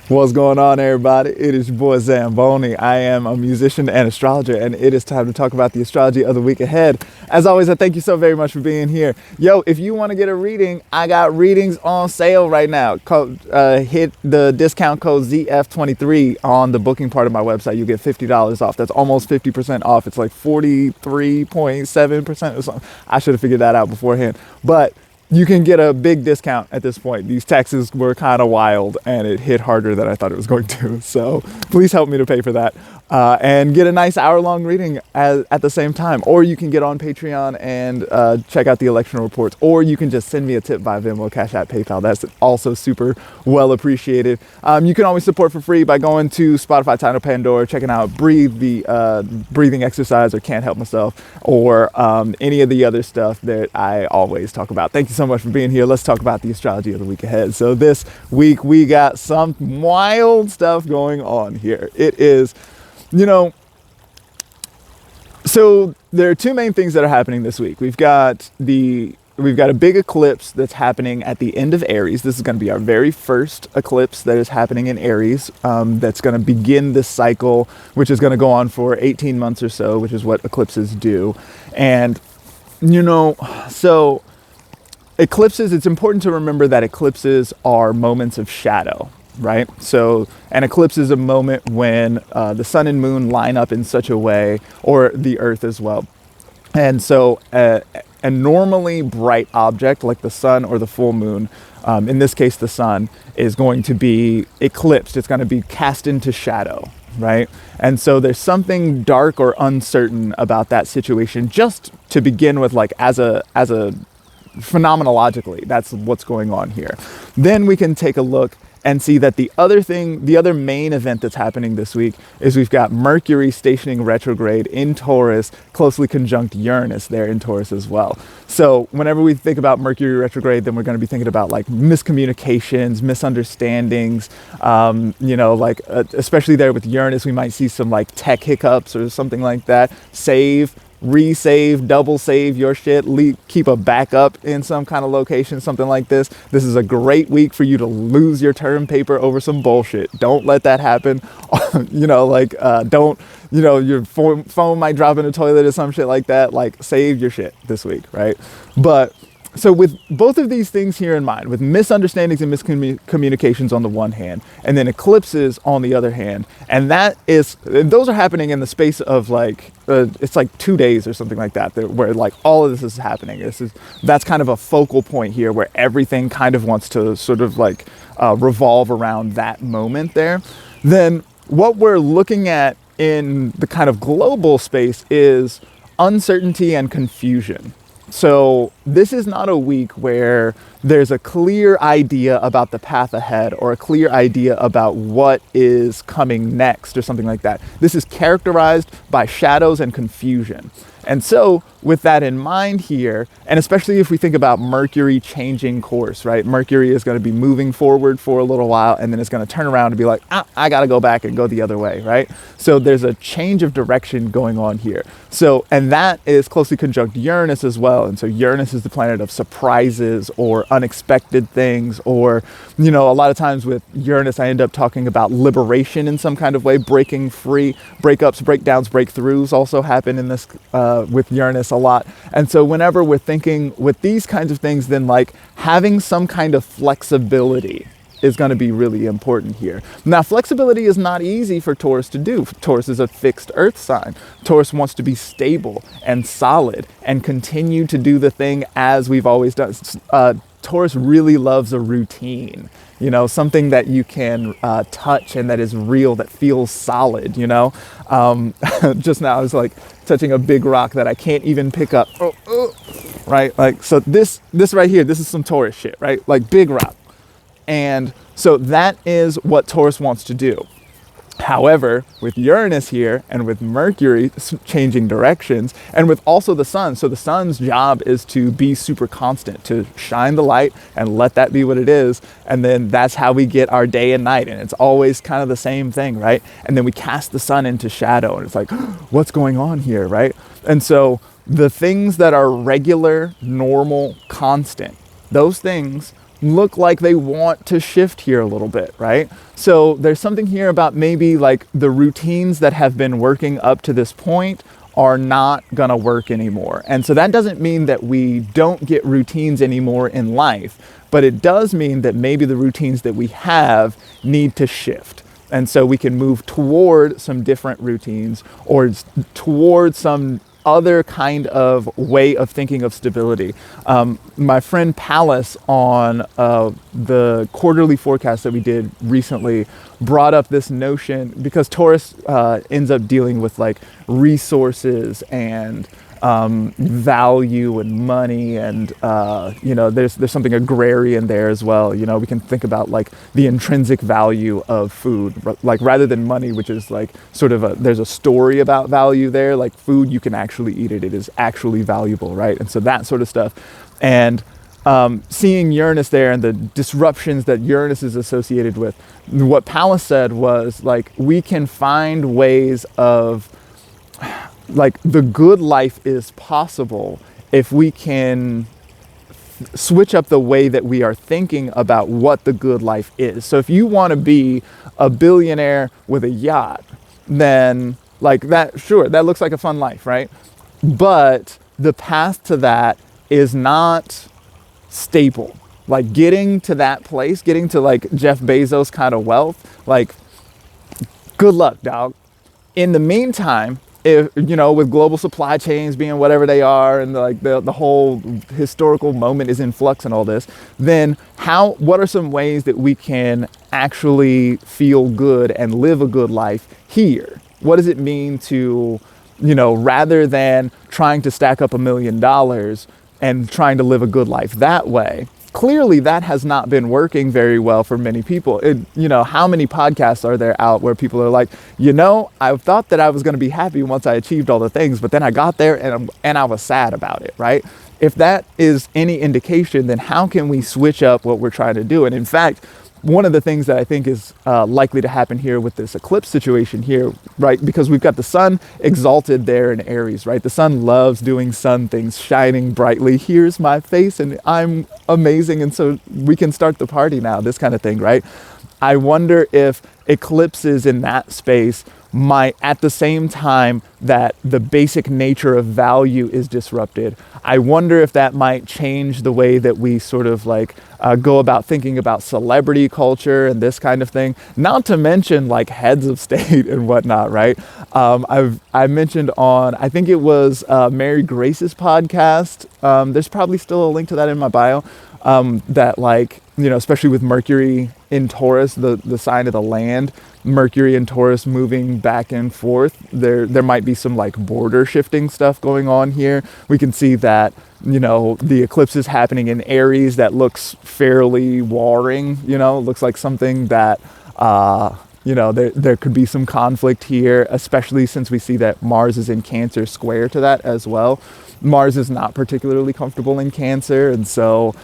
What's going on, everybody? It is your boy Zamboni. I am a musician and astrologer, and it is time to talk about the astrology of the week ahead. As always, I thank you so very much for being here. Yo, if you want to get a reading, I got readings on sale right now. Hit the discount code ZF23 on the booking part of my website. You get $50 off. That's almost 50% off. It's like 43.7% or something. I should have figured that out beforehand. But you can get a big discount at this point. These taxes were kind of wild and it hit harder than I thought it was going to. So please help me to pay for that and get a nice hour-long reading at the same time. Or you can get on Patreon and check out the election reports. Or you can just send me a tip by Venmo, Cash App, PayPal. That's also super well appreciated. You can always support for free by going to Spotify, Tidal, Pandora, checking out Breathe, the breathing exercise, or Can't Help Myself, or any of the other stuff that I always talk about. Thank you so much for being here. Let's talk about the astrology of the week ahead. So this week we got some wild stuff going on here. It is, so there are two main things that are happening this week. We've got a big eclipse that's happening at the end of Aries. This is going to be our very first eclipse that is happening in Aries. That's going to begin this cycle, which is going to go on for 18 months or so, which is what eclipses do. And, so eclipses, it's important to remember that eclipses are moments of shadow, right? So an eclipse is a moment when the sun and moon line up in such a way, or the earth as well. And so a normally bright object like the sun or the full moon, in this case the sun, is going to be eclipsed. It's going to be cast into shadow, right? And so there's something dark or uncertain about that situation, just to begin with, like as a phenomenologically, that's what's going on here. Then we can take a look and see that the other main event that's happening this week is we've got Mercury stationing retrograde in Taurus, closely conjunct Uranus there in Taurus as well. So whenever we think about Mercury retrograde, then we're going to be thinking about like miscommunications, misunderstandings, especially there with Uranus, we might see some like tech hiccups or something like that. Resave, double save your shit, keep a backup in some kind of location, something like this. This is a great week for you to lose your term paper over some bullshit. Don't let that happen. Your phone might drop in the toilet or some shit like that. Like, save your shit this week, right? But so with both of these things here in mind, with misunderstandings and miscommunications on the one hand, and then eclipses on the other hand, and those are happening in the space of it's like 2 days or something like that, where like all of this is happening. That's kind of a focal point here where everything kind of wants to sort of revolve around that moment there. Then what we're looking at in the kind of global space is uncertainty and confusion. So this is not a week where there's a clear idea about the path ahead or a clear idea about what is coming next or something like that. This is characterized by shadows and confusion. And so with that in mind here, and especially if we think about Mercury changing course, right? Mercury is going to be moving forward for a little while, and then it's going to turn around and be like, I got to go back and go the other way, right? So there's a change of direction going on here. So, and that is closely conjunct Uranus as well. And so Uranus is the planet of surprises or unexpected things, or, a lot of times with Uranus, I end up talking about liberation in some kind of way, breaking free. Breakups, breakdowns, breakthroughs also happen in this with Uranus a lot. And so whenever we're thinking with these kinds of things, then like having some kind of flexibility is going to be really important here. Now, flexibility is not easy for Taurus to do. Taurus is a fixed earth sign. Taurus wants to be stable and solid and continue to do the thing as we've always done. Taurus really loves a routine, something that you can touch and that is real, that feels solid, Just now I was like touching a big rock that I can't even pick up, right? Like, so this right here, this is some Taurus shit, right? Like big rock. And so that is what Taurus wants to do. However, with Uranus here and with Mercury changing directions, and with also the sun, so the sun's job is to be super constant, to shine the light and let that be what it is. And then that's how we get our day and night. And it's always kind of the same thing, right? And then we cast the sun into shadow and it's like, what's going on here, right? And so the things that are regular, normal, constant, those things look like they want to shift here a little bit, right? So there's something here about maybe like the routines that have been working up to this point are not gonna work anymore. And so that doesn't mean that we don't get routines anymore in life, but it does mean that maybe the routines that we have need to shift. And so we can move toward some different routines or toward some other kind of way of thinking of stability. My friend Palace on the quarterly forecast that we did recently brought up this notion, because Taurus ends up dealing with like resources and value and money, and there's something agrarian there as well. We can think about like the intrinsic value of food, like rather than money, which is like sort of there's a story about value there. Like food, you can actually eat it is actually valuable, right? And so that sort of stuff. And seeing Uranus there and the disruptions that Uranus is associated with, what Palace said was like, we can find ways of, like, the good life is possible if we can switch up the way that we are thinking about what the good life is. So if you want to be a billionaire with a yacht, then like that, sure, that looks like a fun life, right? But the path to that is not stable. Like getting to that place, getting to like Jeff Bezos kind of wealth, like good luck, dog. In the meantime, if, with global supply chains being whatever they are, and like the whole historical moment is in flux and all this, then what are some ways that we can actually feel good and live a good life here? What does it mean to, rather than trying to stack up $1 million and trying to live a good life that way? Clearly that has not been working very well for many people. How many podcasts are there out where people are like, I thought that I was going to be happy once I achieved all the things, but then I got there and I was sad about it, right? If that is any indication, then how can we switch up what we're trying to do? And in fact, one of the things that I think is likely to happen here with this eclipse situation here, right? Because we've got the sun exalted there in Aries, right? The sun loves doing sun things, shining brightly. Here's my face and I'm amazing. And so we can start the party now, this kind of thing, right? I wonder if eclipses in that space might, at the same time that the basic nature of value is disrupted, I wonder if that might change the way that we sort of like go about thinking about celebrity culture and this kind of thing. Not to mention like heads of state and whatnot, right? I mentioned on, I think it was Mary Grace's podcast. There's probably still a link to that in my bio. That like, especially with Mercury in Taurus, the sign of the land, Mercury and Taurus moving back and forth, there might be some like border shifting stuff going on here. We can see that, the eclipse is happening in Aries. That looks fairly warring, looks like something that, there could be some conflict here, especially since we see that Mars is in Cancer square to that as well. Mars is not particularly comfortable in Cancer. And so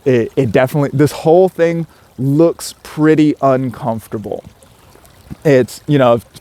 it definitely, this whole thing looks pretty uncomfortable. It's,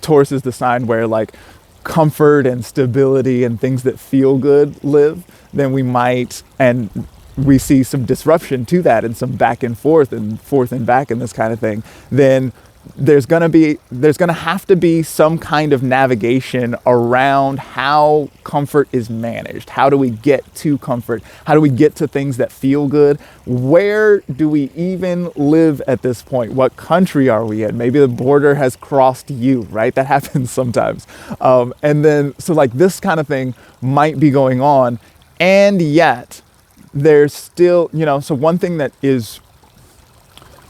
Taurus is the sign where like comfort and stability and things that feel good live, then we might, and we see some disruption to that and some back and forth and back and this kind of thing, then there's going to have to be some kind of navigation around how comfort is managed. How do we get to comfort? How do we get to things that feel good? Where do we even live at this point? What country are we in? Maybe the border has crossed you, right? That happens sometimes. And then, so like this kind of thing might be going on. And yet there's still, so one thing that is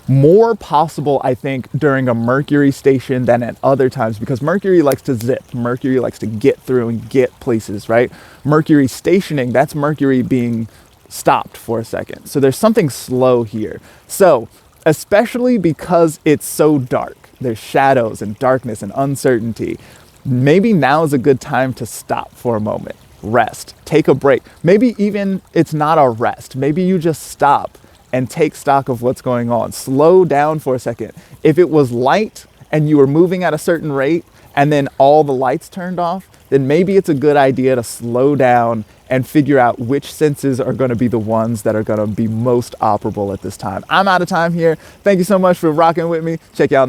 more possible, I think, during a Mercury station than at other times, because Mercury likes to zip. Mercury likes to get through and get places, right? Mercury stationing, that's Mercury being stopped for a second. So there's something slow here. So especially because it's so dark, there's shadows and darkness and uncertainty, maybe now is a good time to stop for a moment, rest, take a break. Maybe even it's not a rest. Maybe you just stop and take stock of what's going on. Slow down for a second. If it was light and you were moving at a certain rate and then all the lights turned off, then maybe it's a good idea to slow down and figure out which senses are going to be the ones that are going to be most operable at this time. I'm out of time here. Thank you so much for rocking with me. Check you out.